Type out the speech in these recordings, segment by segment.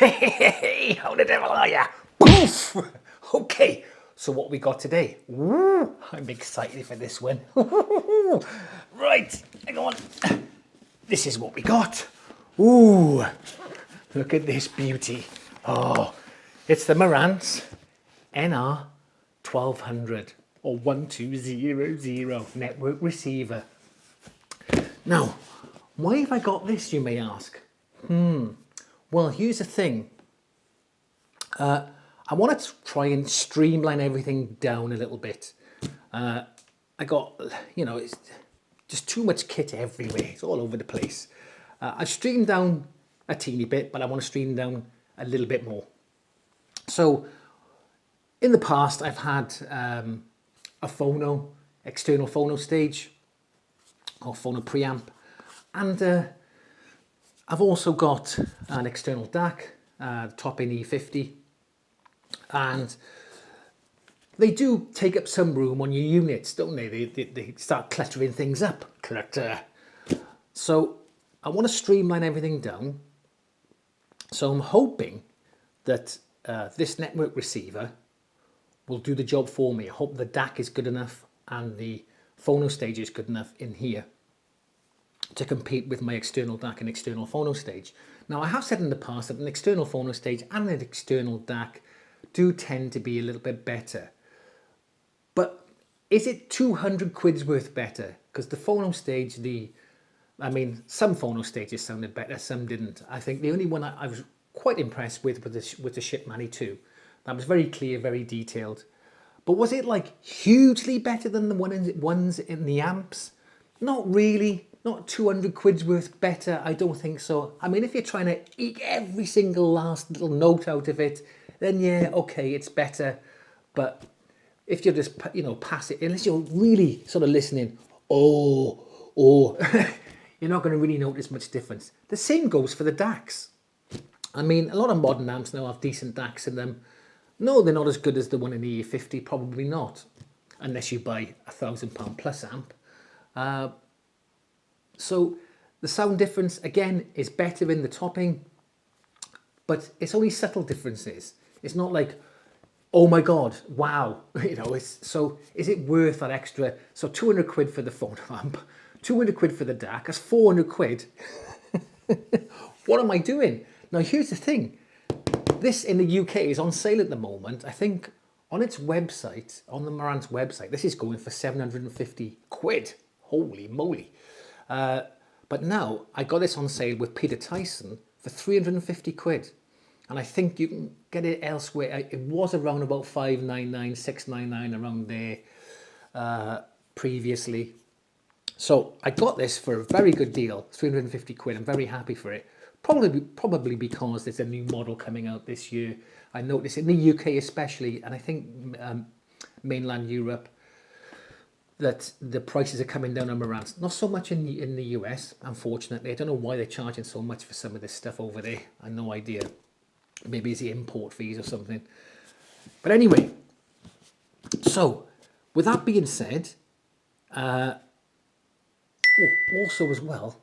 Hey, how the devil are ya? Poof! Okay, so what we got today? Ooh, I'm excited for this one. Right, hang on. This is what we got. Ooh, look at this beauty. Oh, it's the Marantz NR1200 or 1200 network receiver. Now, why have I got this, you may ask? Well, here's the thing. I want to try and streamline everything down a little bit. I got, it's just too much kit everywhere. It's all over the place. I've streamed down a teeny bit, but I want to stream down a little bit more. So, in the past, I've had a phono, external phono stage, or phono preamp, and I've also got an external DAC, top in E50, and they do take up some room on your units, don't they? They start cluttering things up. Clutter. So I want to streamline everything down. So I'm hoping that this network receiver will do the job for me. I hope the DAC is good enough and the phono stage is good enough in here to compete with my external DAC and external phono stage. Now, I have said in the past that an external phono stage and an external DAC do tend to be a little bit better. But is it 200 quid's worth better? Because the phono stage, some phono stages sounded better, some didn't. I think the only one I was quite impressed with was the Shipmani 2. That was very clear, very detailed. But was it like hugely better than the ones in the amps? Not really. Not 200 quid's worth better, I don't think so. I mean, if you're trying to eke every single last little note out of it, then yeah, okay, it's better. But if you're just, pass it, unless you're really sort of listening, you're not going to really notice much difference. The same goes for the DACs. I mean, a lot of modern amps now have decent DACs in them. No, they're not as good as the one in the E50, probably not, unless you buy £1,000 plus amp. So the sound difference, again, is better in the topping, but it's only subtle differences. It's not like, oh my God, wow. So is it worth that extra? So 200 quid for the phone amp, 200 quid for the DAC, that's 400 quid. What am I doing? Now, here's the thing. This in the UK is on sale at the moment. I think on its website, on the Marantz website, this is going for 750 quid. Holy moly. But now I got this on sale with Peter Tyson for 350 quid. And I think you can get it elsewhere. It was around about 599, 699 around there previously. So I got this for a very good deal, 350 quid. I'm very happy for it. Probably because there's a new model coming out this year. I noticed in the UK especially, and I think mainland Europe, that the prices are coming down on Marantz. Not so much in the US, unfortunately. I don't know why they're charging so much for some of this stuff over there. I have no idea. Maybe it's the import fees or something. But anyway, so with that being said, also as well,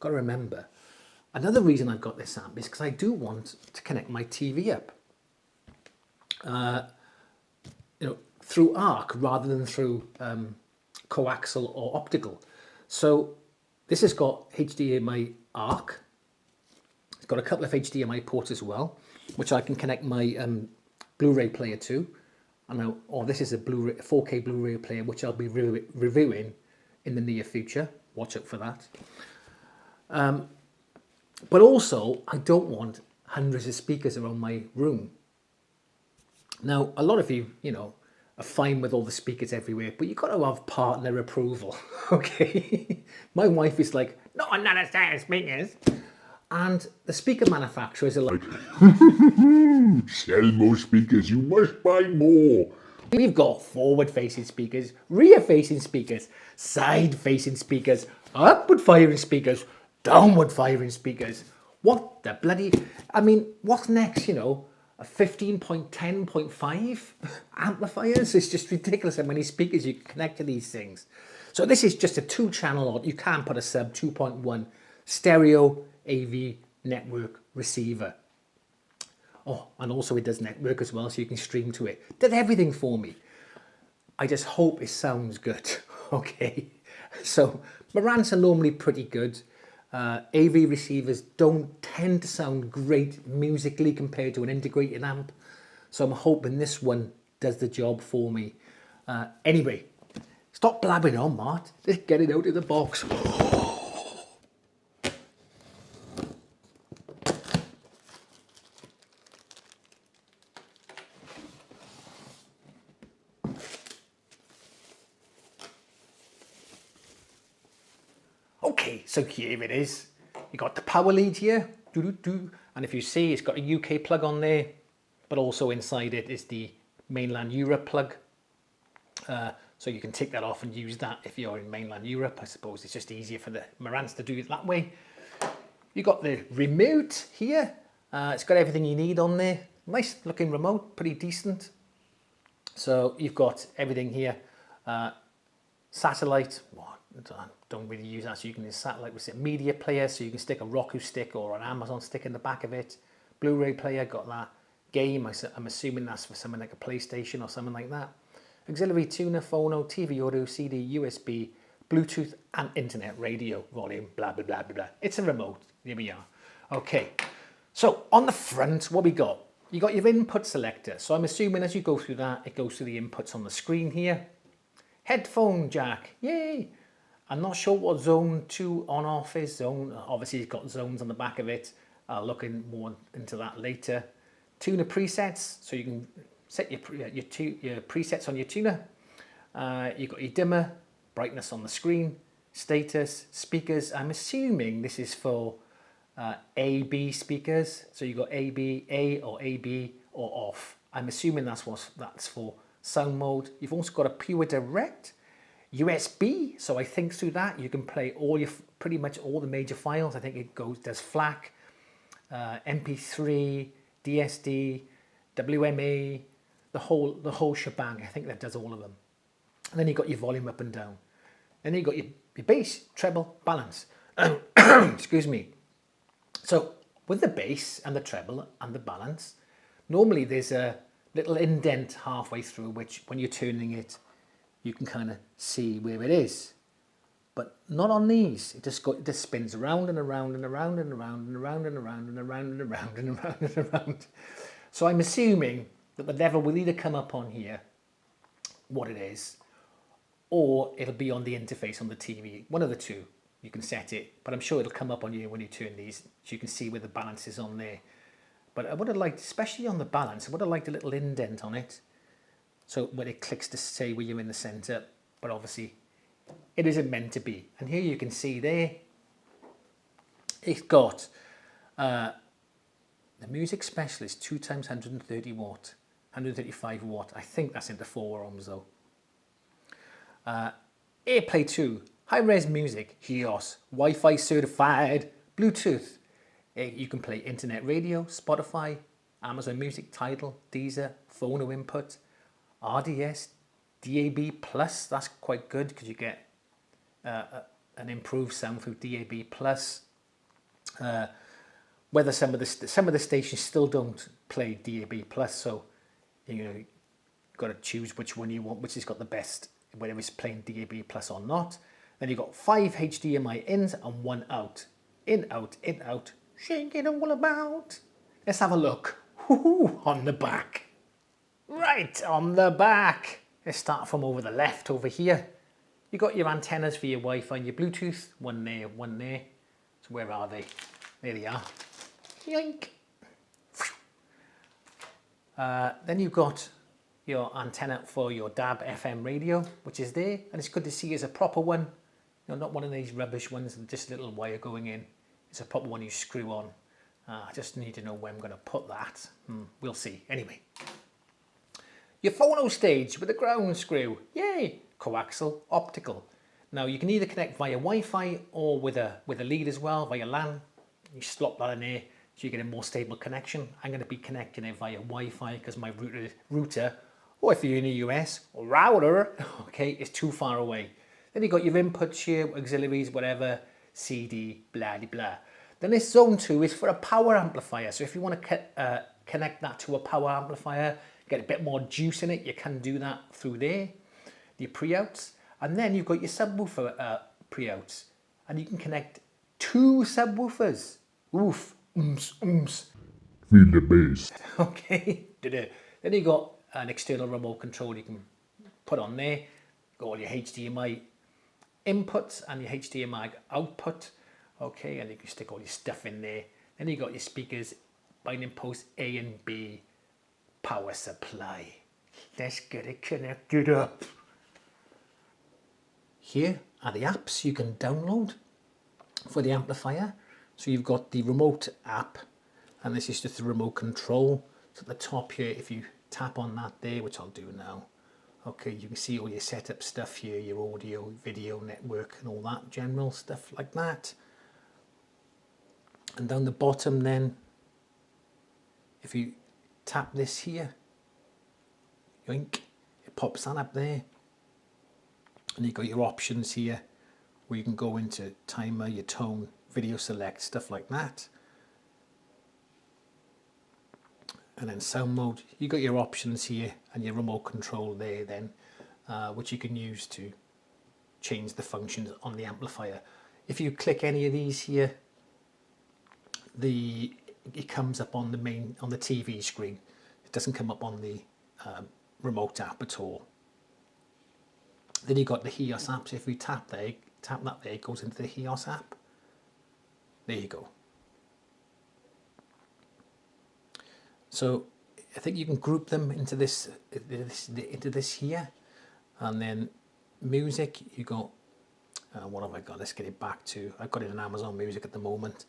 got to remember, another reason I've got this amp is because I do want to connect my TV up. Through arc rather than through coaxial or optical. So this has got HDMI arc. It's got a couple of HDMI ports as well, which I can connect my Blu-ray player to. This is a 4K Blu-ray player, which I'll be reviewing in the near future. Watch out for that. But also, I don't want hundreds of speakers around my room. Now, a lot of you, are fine with all the speakers everywhere, but you've got to have partner approval, okay? My wife is like, no, not a set of speakers. And the speaker manufacturers are like, sell more speakers, you must buy more. We've got forward-facing speakers, rear-facing speakers, side-facing speakers, upward-firing speakers, downward-firing speakers. What the bloody... I mean, what's next, A 15.10.5 amplifiers? It's just ridiculous how many speakers you can connect to these things. So this is just a 2-channel, or you can put a sub 2.1 stereo AV network receiver. Oh, and also it does network as well, so you can stream to it. Did everything for me. I just hope it sounds good. Okay, so Marantz are normally pretty good. AV receivers don't tend to sound great musically compared to an integrated amp, so I'm hoping this one does the job for me. Anyway, stop blabbing on, Mart. Let's get it out of the box. Okay, so here it is. You got the power lead here, and if you see, it's got a UK plug on there, but also inside it is the mainland Europe plug. So you can take that off and use that if you're in mainland Europe. I suppose it's just easier for the Marantz to do it that way. You got the remote here. It's got everything you need on there. Nice looking remote, pretty decent. So you've got everything here. Satellite. I don't really use that, so you can use satellite with a media player, so you can stick a Roku stick or an Amazon stick in the back of it. Blu-ray player, got that. Game, I'm assuming that's for something like a PlayStation or something like that. Auxiliary tuner, phono, TV audio, CD, USB, Bluetooth and internet radio, volume, blah, blah, blah, blah, blah. It's a remote. Here we are. Okay, so on the front, what we got? You got your input selector. So I'm assuming as you go through that, it goes through the inputs on the screen here. Headphone jack, yay! I'm not sure what zone 2 on off is. Obviously it's got zones on the back of it. I'll look more into that later. Tuner presets, so you can set your presets on your tuner. You've got your dimmer, brightness on the screen, status, speakers. I'm assuming this is for A/B speakers. So you've got A/B, A or A/B or off. I'm assuming that's for sound mode. You've also got a pure direct. USB, so I think through that you can play pretty much all the major files. I think it does FLAC, MP3, DSD, WMA, the whole shebang. I think that does all of them. And then you've got your volume up and down. Then you've got your bass, treble, balance. Excuse me. So with the bass and the treble and the balance, normally there's a little indent halfway through which when you're turning it, you can kind of see where it is, but not on these. It just spins around and around and around and around and around and around and around and around and around and around. So I'm assuming that the level will either come up on here, what it is, or it'll be on the interface on the TV. One of the two, you can set it, but I'm sure it'll come up on you when you turn these, so you can see where the balance is on there. But I would have liked, especially on the balance, I would have liked a little indent on it. So when it clicks to say where you're in the center, but obviously it isn't meant to be. And here you can see there, it's got the Music Specialist 2 times 130 watt, 135 watt. I think that's into 4 ohms though. AirPlay 2, high-res music, HEOS, Wi-Fi certified, Bluetooth. You can play internet radio, Spotify, Amazon Music, Tidal, Deezer, phono input, RDS, DAB+, that's quite good because you get an improved sound through DAB+. Whether some of the stations still don't play DAB+, so you've got to choose which one you want, which has got the best, whether it's playing DAB+ or not. Then you've got 5 HDMI ins and 1 out. In, out, in, out. Shake it all about. Let's have a look. On the back. Right, on the back. Let's start from over the left over here. You got your antennas for your Wi-Fi and your Bluetooth. One there, one there. So where are they? There they are. Yoink. Then you've got your antenna for your DAB FM radio, which is there. And it's good to see it's a proper one. Not one of these rubbish ones with just a little wire going in. It's a proper one you screw on. I just need to know where I'm going to put that. We'll see. Anyway. Your phono stage with a ground screw. Yay! Coaxial, optical. Now you can either connect via Wi-Fi or with a lead as well, via LAN. You slot that in there so you get a more stable connection. I'm going to be connecting it via Wi-Fi because my router, or if you're in the US, router, okay, is too far away. Then you've got your inputs here, auxiliaries, whatever, CD, blah, blah, blah. Then this zone 2 is for a power amplifier. So if you want to connect that to a power amplifier, get a bit more juice in it, you can do that through there, your pre-outs. And then you've got your subwoofer pre-outs, and you can connect 2 subwoofers. Oof, ooms. Feel the bass. Okay. Then you got an external remote control you can put on there. Got all your HDMI inputs and your HDMI output. Okay, and you can stick all your stuff in there. Then you got your speakers, binding post A and B, power supply. Let's get it connected up. Here are the apps you can download for the amplifier. So you've got the remote app, and this is just the remote control. So at the top here, if you tap on that there, which I'll do now, okay, you can see all your setup stuff here, your audio, video, network, and all that general stuff like that. And down the bottom then, if you tap this here, yoink, it pops that up there. And you've got your options here, where you can go into timer, your tone, video select, stuff like that. And then sound mode, you got your options here and your remote control there then, which you can use to change the functions on the amplifier. If you click any of these here, it comes up on the TV screen. It doesn't come up on the remote app at all. Then you got the HEOS app. So if we tap that there, it goes into the HEOS app. There you go. So I think you can group them into this here, and then music. You got what have I got? Let's get it back to. I've got it in Amazon Music at the moment.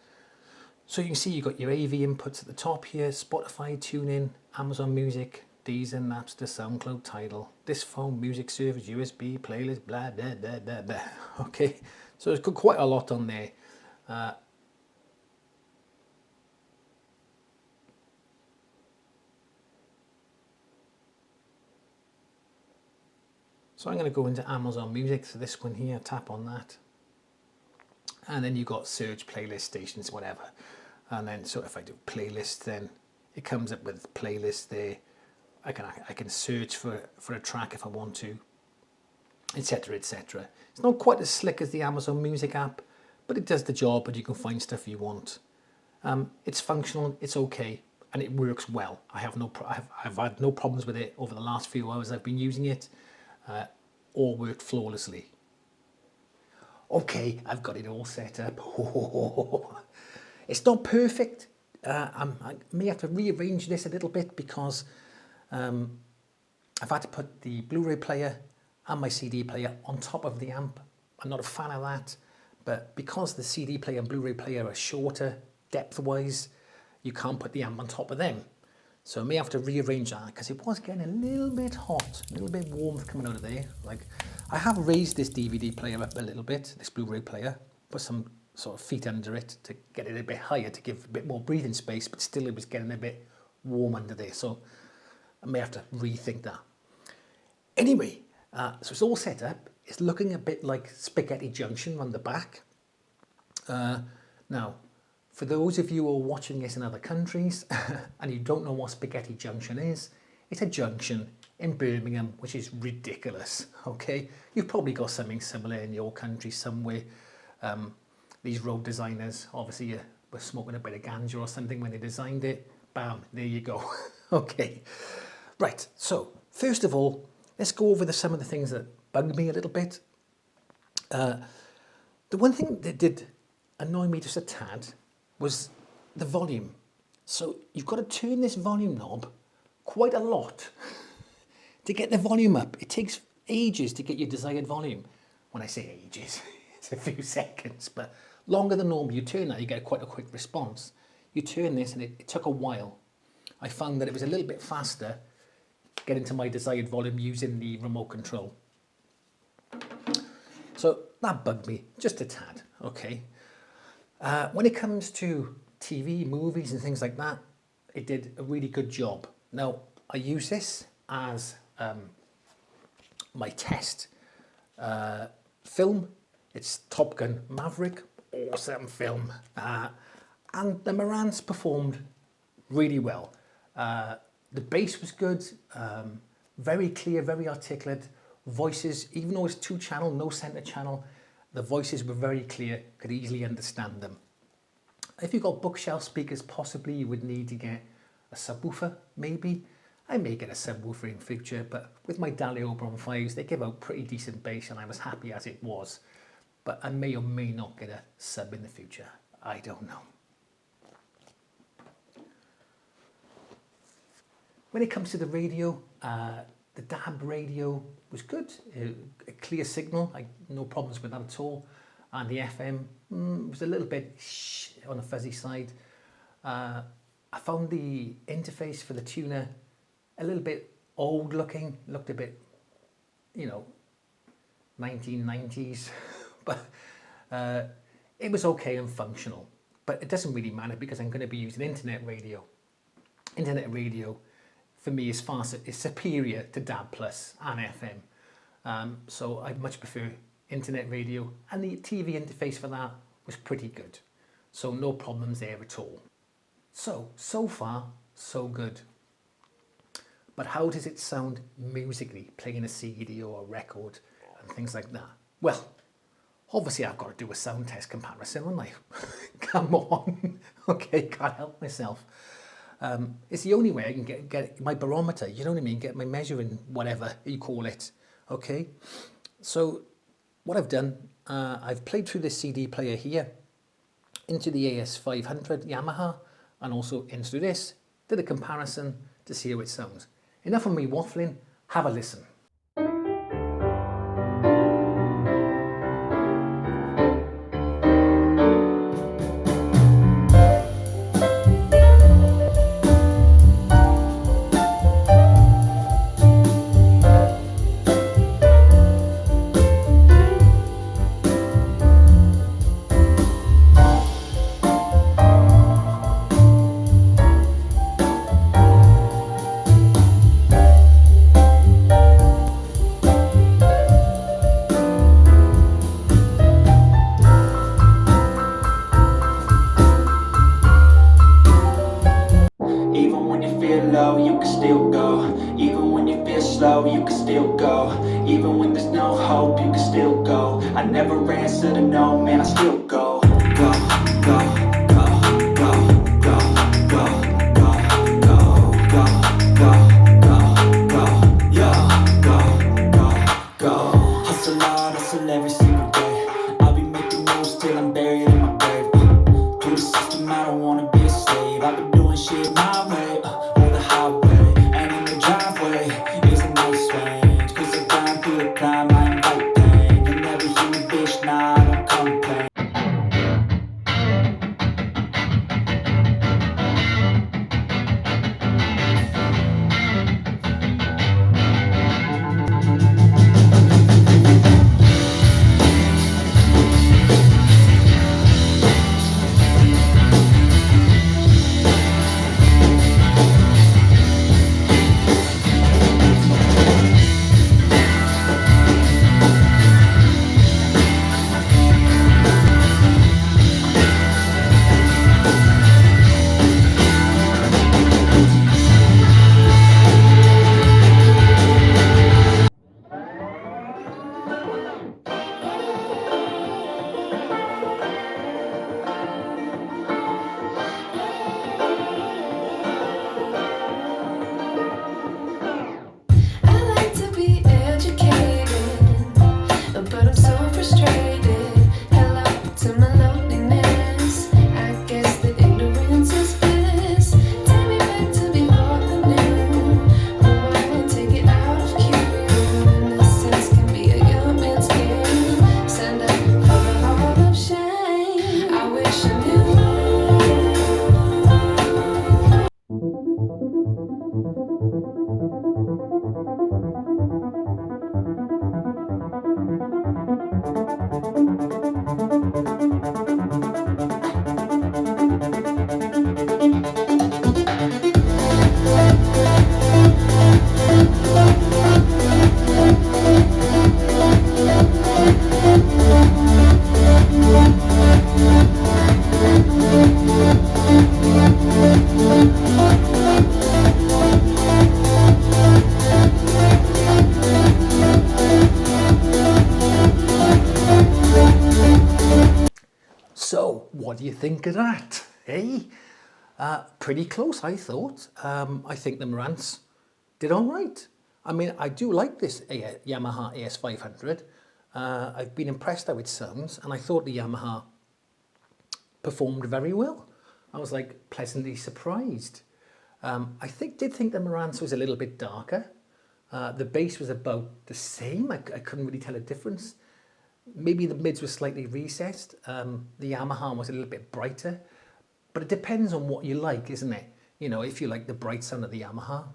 So you can see you've got your AV inputs at the top here: Spotify, TuneIn, Amazon Music, Deezer, Napster, SoundCloud, Tidal, this phone, music service, USB, playlist, blah blah blah blah blah. Okay, so there's quite a lot on there. So I'm going to go into Amazon Music, so this one here, tap on that. And then you've got search, playlist, stations, whatever. And then, so if I do playlist, then it comes up with playlist there. I can search for a track if I want to, etc, etc. It's not quite as slick as the Amazon Music app, but it does the job, and you can find stuff you want. It's functional, it's okay, and it works well. I've had no problems with it over the last few hours I've been using it. All worked flawlessly. Okay, I've got it all set up. It's not perfect. I may have to rearrange this a little bit because I've had to put the Blu-ray player and my CD player on top of the amp. I'm not a fan of that, but because the CD player and Blu-ray player are shorter depth-wise, you can't put the amp on top of them. So I may have to rearrange that because it was getting a little bit hot, a little bit warmth coming out of there. Like, I have raised this DVD player up a little bit, this Blu-ray player, put some sort of feet under it to get it a bit higher to give a bit more breathing space, but still it was getting a bit warm under there. So I may have to rethink that. Anyway, so it's all set up. It's looking a bit like Spaghetti Junction on the back. Now, for those of you who are watching this in other countries and you don't know what Spaghetti Junction is, it's a junction in Birmingham, which is ridiculous, okay? You've probably got something similar in your country somewhere. These road designers, obviously, were smoking a bit of ganja or something when they designed it. Bam, there you go. Okay, right, so first of all, let's go over some of the things that bugged me a little bit. The one thing that did annoy me just a tad was the volume. So you've got to turn this volume knob quite a lot to get the volume up. It takes ages to get your desired volume. When I say ages, it's a few seconds, but longer than normal. You turn that, you get quite a quick response. You turn this and it took a while. I found that it was a little bit faster getting to my desired volume using the remote control. So that bugged me just a tad, okay. When it comes to TV, movies and things like that, it did a really good job. Now, I use this as my test film. It's Top Gun Maverick, awesome film. And the Marantz performed really well. The bass was good, very clear, very articulate. Voices, even though it's 2-channel, no center channel, the voices were very clear, could easily understand them. If you've got bookshelf speakers, possibly you would need to get a subwoofer, maybe. I may get a subwoofer in future, but with my Daly Oberon 5s, they give out pretty decent bass and I was happy as it was. But I may or may not get a sub in the future. I don't know. When it comes to the radio, the DAB radio was good, a clear signal, no problems with that at all. And the FM was a little bit on the fuzzy side. I found the interface for the tuner a little bit old looking, looked a bit, 1990s, but it was okay and functional. But it doesn't really matter because I'm going to be using internet radio. Internet radio for me is superior to DAB Plus and FM. So I much prefer internet radio, and the TV interface for that was pretty good. So no problems there at all. So far, so good. But how does it sound musically, playing a CD or a record and things like that? Well, obviously I've got to do a sound test comparison, haven't I? Come on. Okay, can't help myself. It's the only way I can get my barometer, you know what I mean? Get my measuring, whatever you call it. Okay? So what I've done, I've played through this CD player here into the AS500 Yamaha and also into this, did a comparison to see how it sounds. Enough of me waffling, have a listen. You can still go. Even when you feel slow, you can still go. Even when there's no hope, you can still go. I never answer to no, man, I still go. Go, go, go, go, go, go, go, go, go, go, go, go, yeah, go. Hustle hard, hustle every single day. I'll be making moves till I'm buried in my grave. To the system, I don't wanna be a slave. I've been doing shit my way. Climb, I invite pain. You never hear me, bitch, nah, I don't complain. So, what do you think of that? Hey? Pretty close, I thought. I think the Marantz did all right. I mean, I do like this Yamaha AS500. I've been impressed how it sounds, and I thought the Yamaha performed very well. I was like pleasantly surprised. I did think the Marantz was a little bit darker. The bass was about the same. I couldn't really tell a difference. Maybe the mids were slightly recessed. The Yamaha was a little bit brighter. But it depends on what you like, isn't it? You know, if you like the bright sound of the Yamaha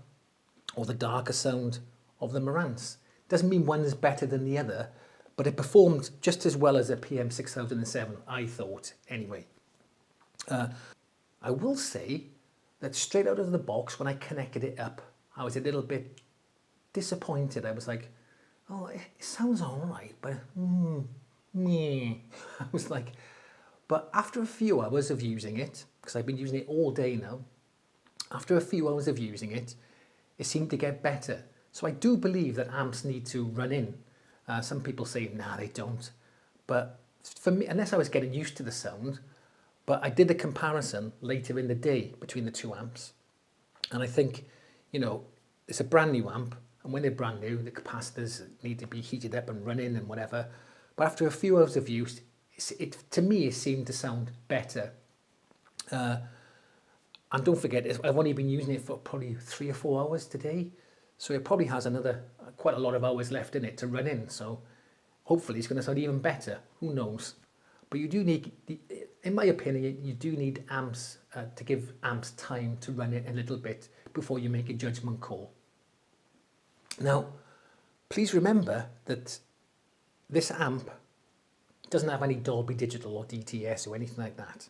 or the darker sound of the Marantz. Doesn't mean one is better than the other, but it performed just as well as a PM6007, I thought, anyway. I will say that straight out of the box, when I connected it up, I was a little bit disappointed. I was like, oh, it sounds all right, but meh. I was like, but after a few hours of using it, because I've been using it all day now, after a few hours of using it, it seemed to get better. So I do believe that amps need to run in. Some people say, nah, they don't. But for me, unless I was getting used to the sound, but I did a comparison later in the day between the two amps. And I think, you know, it's a brand new amp, and when they're brand new, the capacitors need to be heated up and running and whatever. But after a few hours of use, to me, it seemed to sound better. And don't forget, I've only been using it for probably 3 or 4 hours today. So it probably has another, quite a lot of hours left in it to run in. So hopefully it's going to sound even better. Who knows? But you do need, in my opinion, you do need amps to give amps time to run it a little bit before you make a judgment call. Now, please remember that this amp doesn't have any Dolby Digital or DTS or anything like that,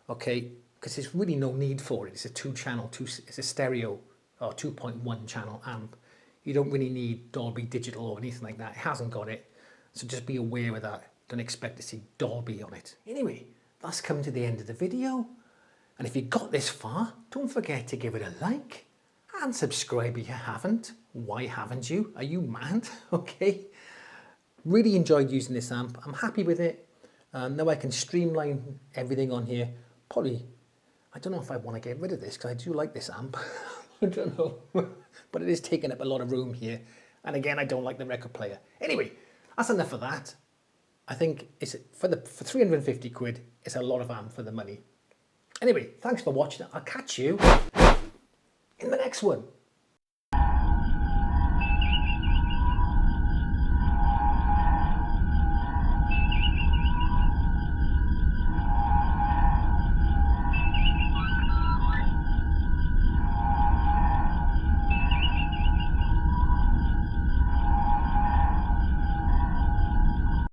okay? Because there's really no need for it. It's a it's a stereo or 2.1 channel amp. You don't really need Dolby Digital or anything like that. It hasn't got it, so just be aware of that. Don't expect to see Dolby on it. Anyway, that's come to the end of the video. And if you got this far, don't forget to give it a like and subscribe if you haven't. Why haven't you? Are you mad? Okay. Really enjoyed using this amp. I'm happy with it. Now I can streamline everything on here. Probably, I don't know if I want to get rid of this because I do like this amp. I don't know. But it is taking up a lot of room here. And again, I don't like the record player. Anyway, that's enough of that. I think it's for 350 quid, it's a lot of amp for the money. Anyway, thanks for watching. I'll catch you in the next one.